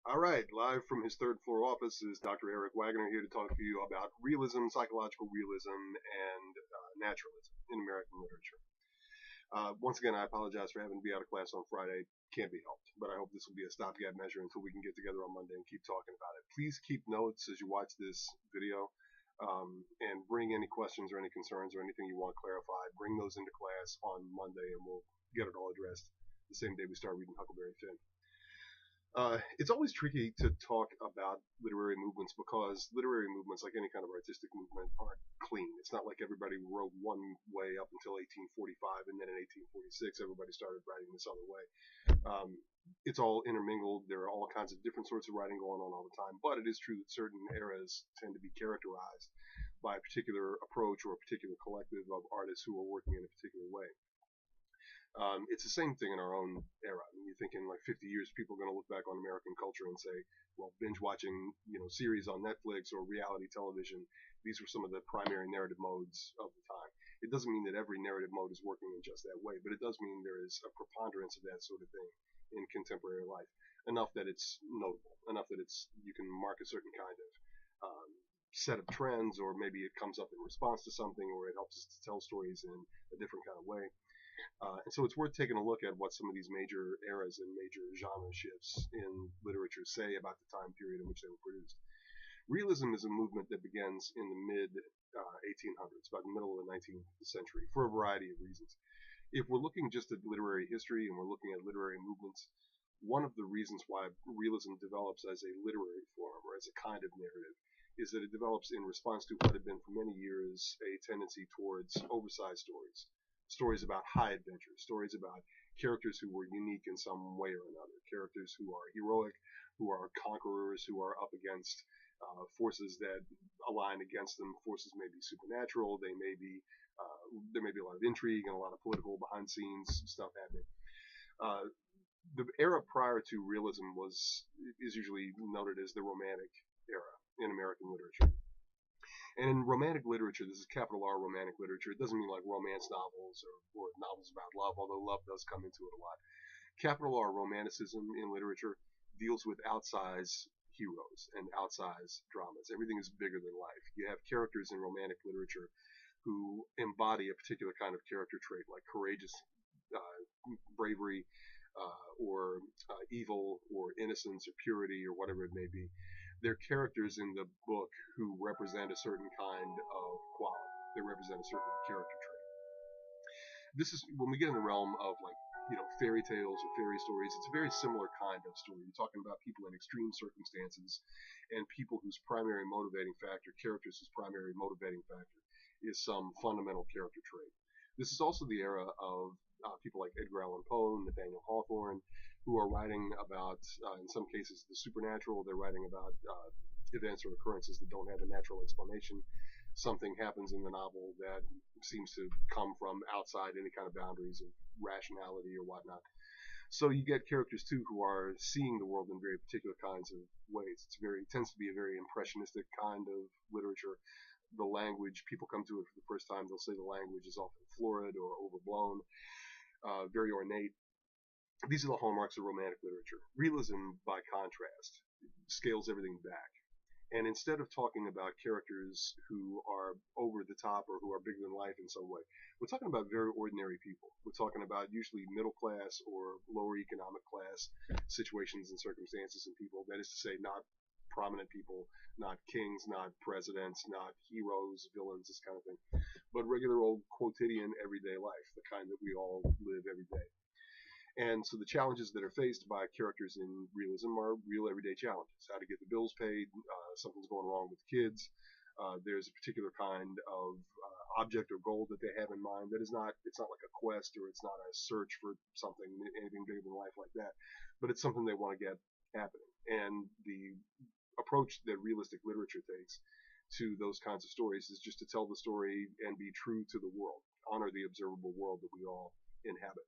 All right, live from his third floor office is Dr. Eric Waggoner here to talk to you about realism, psychological realism, and naturalism in American literature. Once again, I apologize for having to be out of class on Friday. Can't be helped, but I hope this will be a stopgap measure until we can get together on Monday and keep talking about it. Please keep notes as you watch this video and bring any questions or any concerns or anything you want clarified. Bring those into class on Monday and we'll get it all addressed the same day we start reading Huckleberry Finn. It's always tricky to talk about literary movements because literary movements, like any kind of artistic movement, aren't clean. It's not like everybody wrote one way up until 1845 and then in 1846 everybody started writing this other way. It's all intermingled. There are all kinds of different sorts of writing going on all the time, but it is true that certain eras tend to be characterized by a particular approach or a particular collective of artists who are working in a particular way. It's the same thing in our own era. I mean, you think in like 50 years, people are going to look back on American culture and say, well, binge watching, series on Netflix or reality television, these were some of the primary narrative modes of the time. It doesn't mean that every narrative mode is working in just that way, but it does mean there is a preponderance of that sort of thing in contemporary life, enough that it's notable, enough that you can mark a certain kind of set of trends, or maybe it comes up in response to something, or it helps us to tell stories in a different kind of way. And so it's worth taking a look at what some of these major eras and major genre shifts in literature say about the time period in which they were produced. Realism is a movement that begins in the mid 1800s, about the middle of the 19th century, for a variety of reasons. If we're looking just at literary history and we're looking at literary movements, one of the reasons why realism develops as a literary form or as a kind of narrative is that it develops in response to what had been for many years a tendency towards oversized stories. Stories about high adventure, stories about characters who were unique in some way or another, characters who are heroic, who are conquerors, who are up against forces that align against them. Forces may be supernatural, there may be a lot of intrigue and a lot of political behind scenes stuff happening. Uh, the era prior to realism is usually noted as the Romantic era in American literature. And in romantic literature, this is capital R romantic literature. It doesn't mean like romance novels or novels about love, although love does come into it a lot. Capital R romanticism in literature deals with outsized heroes and outsized dramas. Everything is bigger than life. You have characters in romantic literature who embody a particular kind of character trait, like courageous bravery, or evil, or innocence, or purity, or whatever it may be. They're characters in the book who represent a certain kind of quality. They represent a certain character trait. This is when we get in the realm of like fairy tales or fairy stories. It's a very similar kind of story. You're talking about people in extreme circumstances and people whose primary motivating factor, characters whose primary motivating factor is some fundamental character trait. This is also the era of people like Edgar Allan Poe, Nathaniel Hawthorne, who are writing about, in some cases, the supernatural. They're writing about events or occurrences that don't have a natural explanation. Something happens in the novel that seems to come from outside any kind of boundaries of rationality or whatnot. So you get characters too who are seeing the world in very particular kinds of ways. It tends to be a very impressionistic kind of literature. The language, people come to it for the first time, they'll say the language is often florid or overblown, very ornate. These are the hallmarks of romantic literature. Realism, by contrast, scales everything back. And instead of talking about characters who are over the top or who are bigger than life in some way, we're talking about very ordinary people. We're talking about usually middle class or lower economic class situations and circumstances and people. That is to say, not prominent people, not kings, not presidents, not heroes, villains, this kind of thing, but regular old quotidian everyday life, the kind that we all live every day. And so the challenges that are faced by characters in realism are real everyday challenges. How to get the bills paid, something's going wrong with kids, there's a particular kind of object or goal that they have in mind that it's not like a quest or it's not a search for something, anything bigger than life like that, but it's something they want to get happening. And the approach that realistic literature takes to those kinds of stories is just to tell the story and be true to the world, honor the observable world that we all inhabit.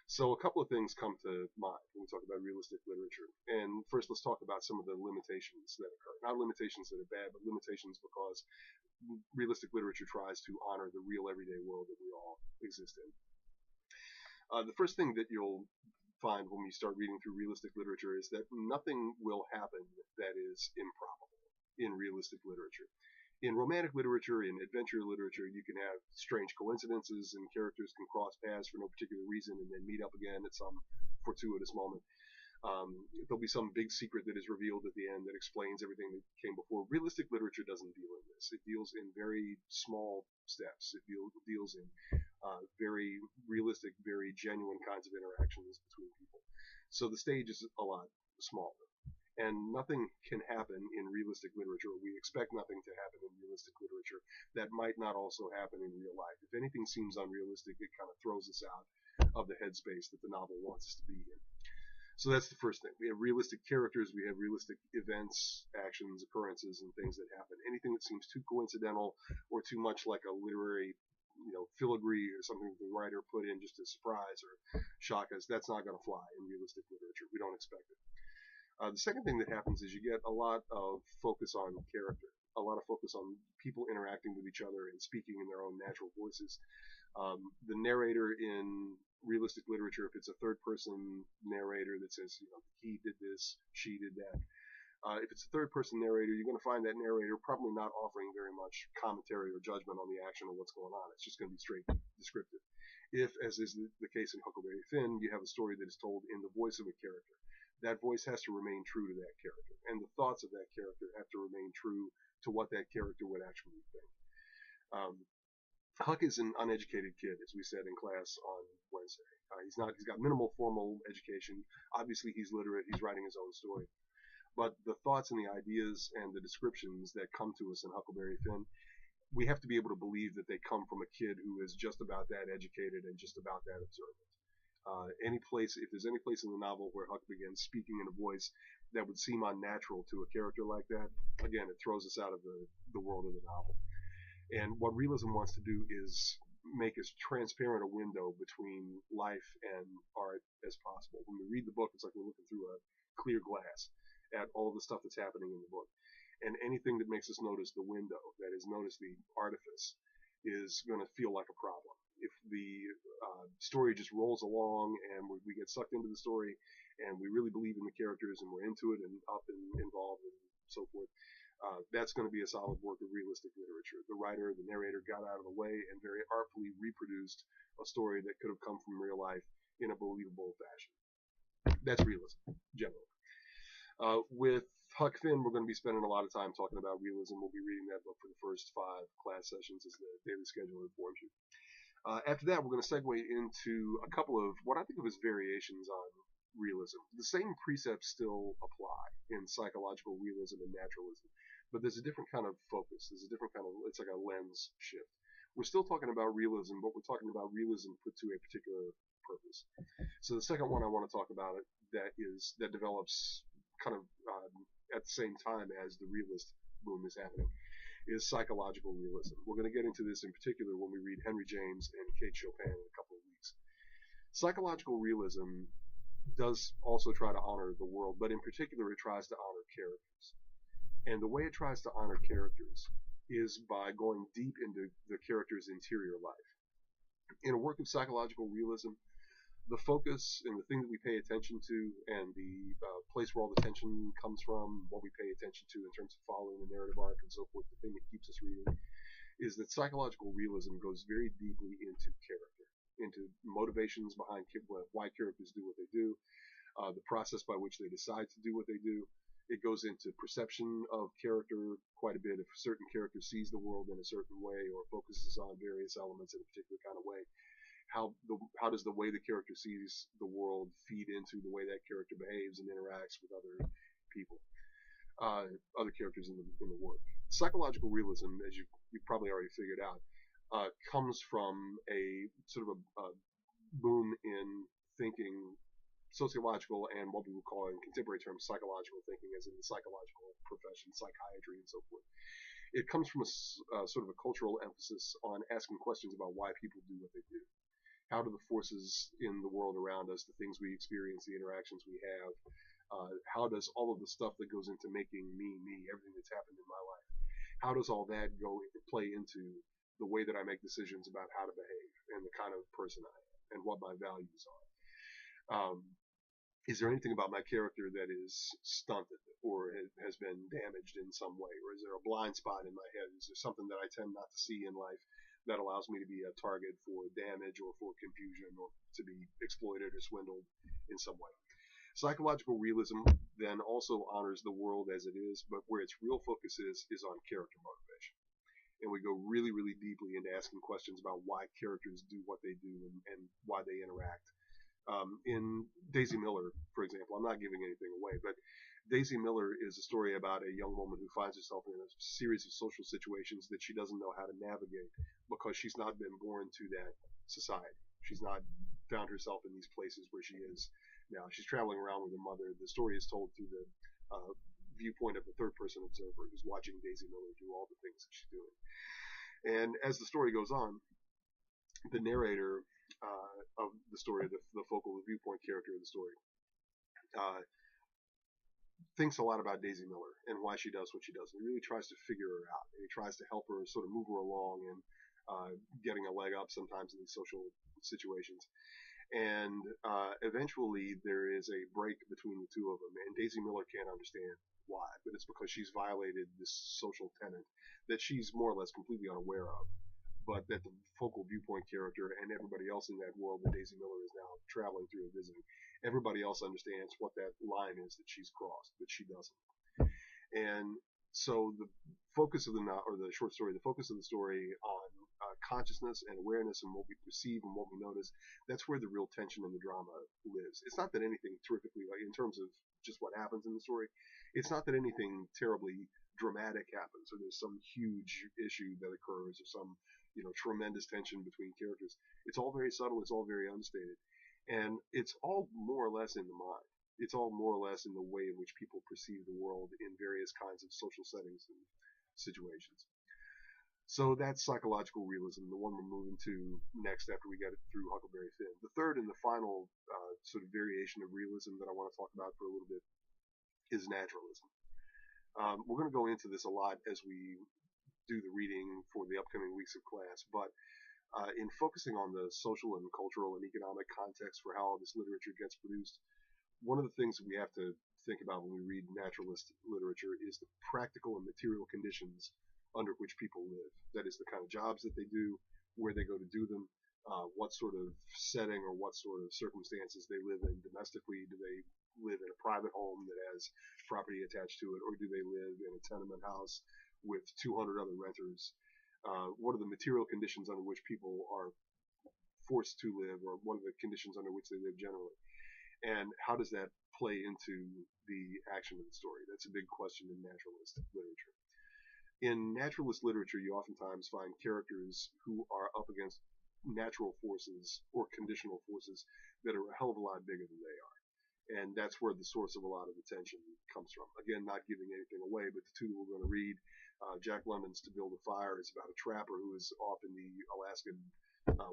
So a couple of things come to mind when we talk about realistic literature. And first, let's talk about some of the limitations that occur. Not limitations that are bad, but limitations because realistic literature tries to honor the real everyday world that we all exist in. The first thing that you'll find when you start reading through realistic literature is that nothing will happen that is improbable in realistic literature. In romantic literature, in adventure literature, you can have strange coincidences and characters can cross paths for no particular reason and then meet up again at some fortuitous moment. There'll be some big secret that is revealed at the end that explains everything that came before. Realistic literature doesn't deal in this. It deals in very small steps. It deals in very realistic, very genuine kinds of interactions between people. So the stage is a lot smaller. And nothing can happen in realistic literature, or we expect nothing to happen in realistic literature that might not also happen in real life. If anything seems unrealistic, it kind of throws us out of the headspace that the novel wants us to be in. So that's the first thing. We have realistic characters, we have realistic events, actions, occurrences, and things that happen. Anything that seems too coincidental or too much like a literary, filigree or something that the writer put in just to surprise or shock us, that's not going to fly in realistic literature. We don't expect it. The second thing that happens is you get a lot of focus on character, a lot of focus on people interacting with each other and speaking in their own natural voices. The narrator in realistic literature, if it's a third-person narrator that says, he did this, she did that. If it's a third-person narrator, you're going to find that narrator probably not offering very much commentary or judgment on the action or what's going on. It's just going to be straight descriptive. If, as is the case in Huckleberry Finn, you have a story that is told in the voice of a character, that voice has to remain true to that character, and the thoughts of that character have to remain true to what that character would actually think. Huck is an uneducated kid, as we said in class on Wednesday. He's got minimal formal education. Obviously, he's literate. He's writing his own story. But the thoughts and the ideas and the descriptions that come to us in Huckleberry Finn, we have to be able to believe that they come from a kid who is just about that educated and just about that observant. If there's any place in the novel where Huck begins speaking in a voice that would seem unnatural to a character like that, again, it throws us out of the world of the novel. And what realism wants to do is make as transparent a window between life and art as possible. When we read the book, it's like we're looking through a clear glass at all the stuff that's happening in the book. And anything that makes us notice the window, that is, notice the artifice, is going to feel like a problem. If the story just rolls along and we get sucked into the story and we really believe in the characters and we're into it and up and involved and so forth, that's going to be a solid work of realistic literature. The writer, the narrator got out of the way and very artfully reproduced a story that could have come from real life in a believable fashion. That's realism, generally. With Huck Finn, we're going to be spending a lot of time talking about realism. We'll be reading that book for the first 5 class sessions as the daily schedule informs you. After that, we're going to segue into a couple of what I think of as variations on realism. The same precepts still apply in psychological realism and naturalism, but there's a different kind of focus. There's a different kind of, it's like a lens shift. We're still talking about realism, but we're talking about realism put to a particular purpose. So the second one I want to talk about that develops kind of at the same time as the realist boom is happening is psychological realism. We're going to get into this in particular when we read Henry James and Kate Chopin in a couple of weeks. Psychological realism does also try to honor the world, but in particular it tries to honor characters. And the way it tries to honor characters is by going deep into the character's interior life. In a work of psychological realism, the focus and the thing that we pay attention to and the place where all the tension comes from, what we pay attention to in terms of following the narrative arc and so forth, the thing that keeps us reading, is that psychological realism goes very deeply into character, into motivations behind why characters do what they do, the process by which they decide to do what they do. It goes into perception of character quite a bit. If a certain character sees the world in a certain way or focuses on various elements in a particular kind of way, how does the way the character sees the world feed into the way that character behaves and interacts with other people, other characters in the work. Psychological realism, as you probably already figured out, comes from a sort of a boom in thinking, sociological and what we would call in contemporary terms psychological thinking, as in the psychological profession, psychiatry, and so forth. It comes from a sort of a cultural emphasis on asking questions about why people do what they do. How do the forces in the world around us, the things we experience, the interactions we have, how does all of the stuff that goes into making me, everything that's happened in my life, how does all that play into the way that I make decisions about how to behave and the kind of person I am and what my values are? is there anything about my character that is stunted or has been damaged in some way? Or is there a blind spot in my head? Is there something that I tend not to see in life that allows me to be a target for damage or for confusion or to be exploited or swindled in some way? Psychological realism then also honors the world as it is, but where its real focus is on character motivation. And we go really, really deeply into asking questions about why characters do what they do and why they interact. In Daisy Miller, for example, I'm not giving anything away, but Daisy Miller is a story about a young woman who finds herself in a series of social situations that she doesn't know how to navigate because she's not been born to that society. She's not found herself in these places where she is now. She's traveling around with her mother. The story is told through the viewpoint of a third person observer who's watching Daisy Miller do all the things that she's doing. And as the story goes on, the narrator of the story, the focal, the viewpoint character of the story, uh, thinks a lot about Daisy Miller and why she does what she does. And he really tries to figure her out. And he tries to help her sort of move her along and getting a leg up sometimes in these social situations. And eventually there is a break between the two of them. And Daisy Miller can't understand why, but it's because she's violated this social tenet that she's more or less completely unaware of, but that the focal viewpoint character and everybody else in that world that Daisy Miller is now traveling through and visiting, everybody else understands what that line is that she's crossed, but she doesn't. And so the focus of the short story, the focus of the story on consciousness and awareness and what we perceive and what we notice, that's where the real tension in the drama lives. It's not that anything terrifically, like in terms of just what happens in the story, it's not that anything terribly dramatic happens or there's some huge issue that occurs or some tremendous tension between characters. It's all very subtle. It's all very understated, and it's all more or less in the mind. It's all more or less in the way in which people perceive the world in various kinds of social settings and situations. So that's psychological realism, the one we're moving to next after we get it through Huckleberry Finn. The third and the final sort of variation of realism that I want to talk about for a little bit is naturalism. We're going to go into this a lot as we do the reading for the upcoming weeks of class, but in focusing on the social and cultural and economic context for how all this literature gets produced, one of the things that we have to think about when we read naturalist literature is the practical and material conditions under which people live. That is, the kind of jobs that they do, where they go to do them, what sort of setting or what sort of circumstances they live in domestically. Do they live in a private home that has property attached to it, or do they live in a tenement house with 200 other renters? What are the material conditions under which people are forced to live, or what are the conditions under which they live generally? And how does that play into the action of the story? That's a big question in naturalist literature. In naturalist literature, you oftentimes find characters who are up against natural forces or conditional forces that are a hell of a lot bigger than they are. And that's where the source of a lot of the tension comes from. Again, not giving anything away, but the two that we're going to read, Jack London's To Build a Fire, is about a trapper who is off in the Alaskan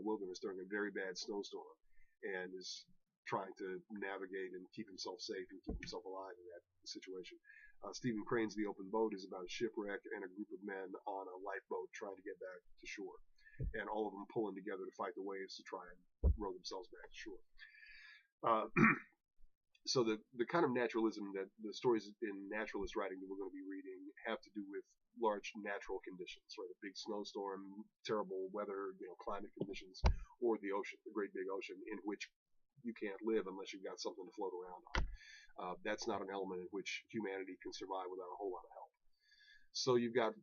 wilderness during a very bad snowstorm and is trying to navigate and keep himself safe and keep himself alive in that situation. Stephen Crane's The Open Boat is about a shipwreck and a group of men on a lifeboat trying to get back to shore, and all of them pulling together to fight the waves to try and row themselves back to shore. So the kind of naturalism that the stories in naturalist writing that we're going to be reading have to do with large natural conditions, right? A big snowstorm, terrible weather, climate conditions, or the ocean, the great big ocean in which you can't live unless you've got something to float around on. That's not an element in which humanity can survive without a whole lot of help. So you've got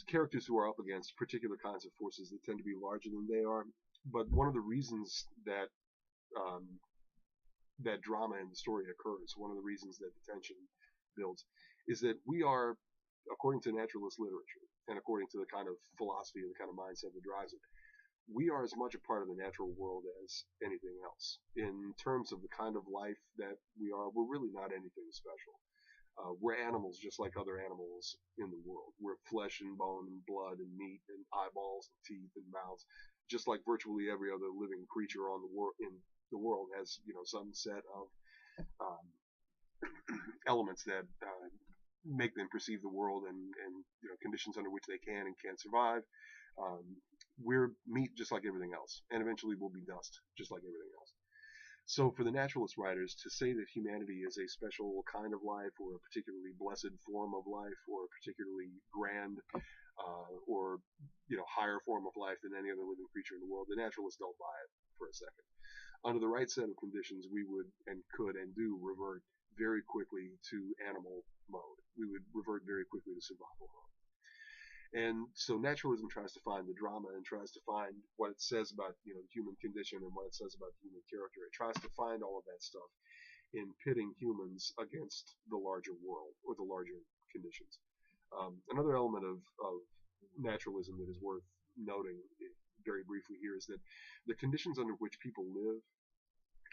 characters who are up against particular kinds of forces that tend to be larger than they are. But one of the reasons that that drama in the story occurs, one of the reasons that the tension builds, is that we are, according to naturalist literature and according to the kind of philosophy and the kind of mindset that drives it, we are as much a part of the natural world as anything else. In terms of the kind of life that we are, we're really not anything special. We're animals just like other animals in the world. We're flesh and bone and blood and meat and eyeballs and teeth and mouths, just like virtually every other living creature in the world has, some set of elements that make them perceive the world and conditions under which they can and can't survive. We're meat just like everything else, and eventually we'll be dust just like everything else. So for the naturalist writers to say that humanity is a special kind of life, or a particularly blessed form of life, or a particularly grand or higher form of life than any other living creature in the world, the naturalists don't buy it for a second. Under the right set of conditions, we would and could and do revert very quickly to animal mode. We would revert very quickly to survival mode. And so naturalism tries to find the drama and tries to find what it says about the human condition and what it says about human character. It tries to find all of that stuff in pitting humans against the larger world or the larger conditions. Another element of naturalism that is worth noting very briefly here is that the conditions under which people live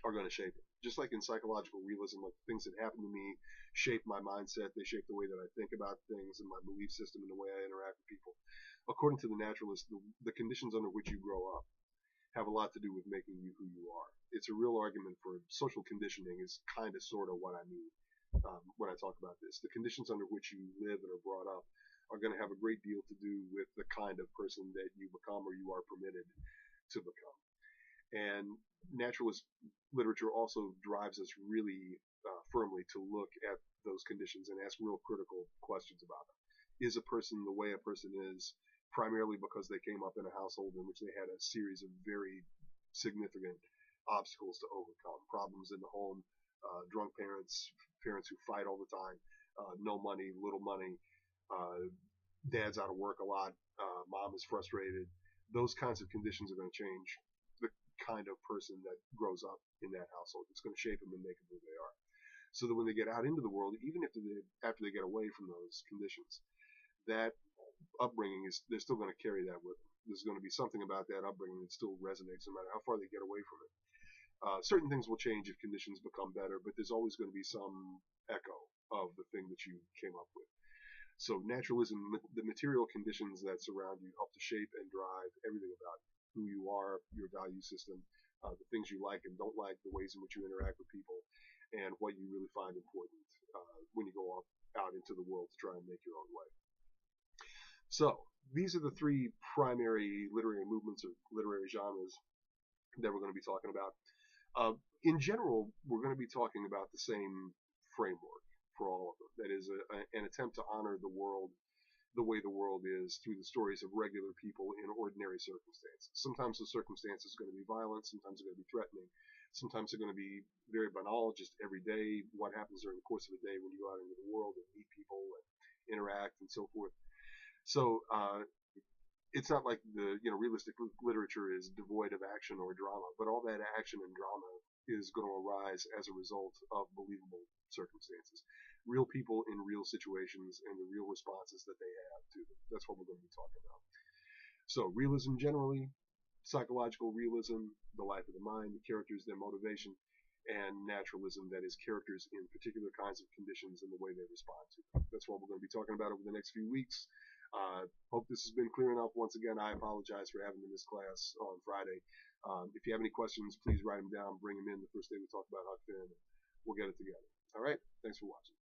are going to shape it. Just like in psychological realism, like things that happen to me shape my mindset, they shape the way that I think about things and my belief system and the way I interact with people. According to the naturalist, the conditions under which you grow up have a lot to do with making you who you are. It's a real argument for social conditioning is kind of sort of what I mean when I talk about this. The conditions under which you live and are brought up are going to have a great deal to do with the kind of person that you become or you are permitted to become. And naturalist literature also drives us really firmly to look at those conditions and ask real critical questions about them. Is a person the way a person is primarily because they came up in a household in which they had a series of very significant obstacles to overcome? Problems in the home, drunk parents, parents who fight all the time, no money, little money, dad's out of work a lot, mom is frustrated. Those kinds of conditions are going to change the kind of person that grows up in that household. It's going to shape them and make them who they are. So that when they get out into the world, even after they get away from those conditions, that upbringing they're still going to carry that with them. There's going to be something about that upbringing that still resonates no matter how far they get away from it. Certain things will change if conditions become better, but there's always going to be some echo of the thing that you came up with. So naturalism, the material conditions that surround you help to shape and drive everything about you. Who you are, your value system, the things you like and don't like, the ways in which you interact with people, and what you really find important when you go out into the world to try and make your own way. So these are the three primary literary movements or literary genres that we're going to be talking about. In general, we're going to be talking about the same framework for all of them. That is an attempt to honor the world the way the world is through the stories of regular people in ordinary circumstances. Sometimes the circumstances are going to be violent, sometimes they're going to be threatening, sometimes they're going to be very banal, just every day, what happens during the course of a day when you go out into the world and meet people and interact and so forth. So it's not like the realistic literature is devoid of action or drama, but all that action and drama is going to arise as a result of believable circumstances. Real people in real situations and the real responses that they have to them. That's what we're going to be talking about. So realism generally, psychological realism, the life of the mind, the characters, their motivation, and naturalism, that is characters in particular kinds of conditions and the way they respond to them. That's what we're going to be talking about over the next few weeks. Hope this has been clear enough. Once again, I apologize for having this class on Friday. If you have any questions, please write them down, bring them in the first day we talk about Huck Finn, and we'll get it together. All right, thanks for watching.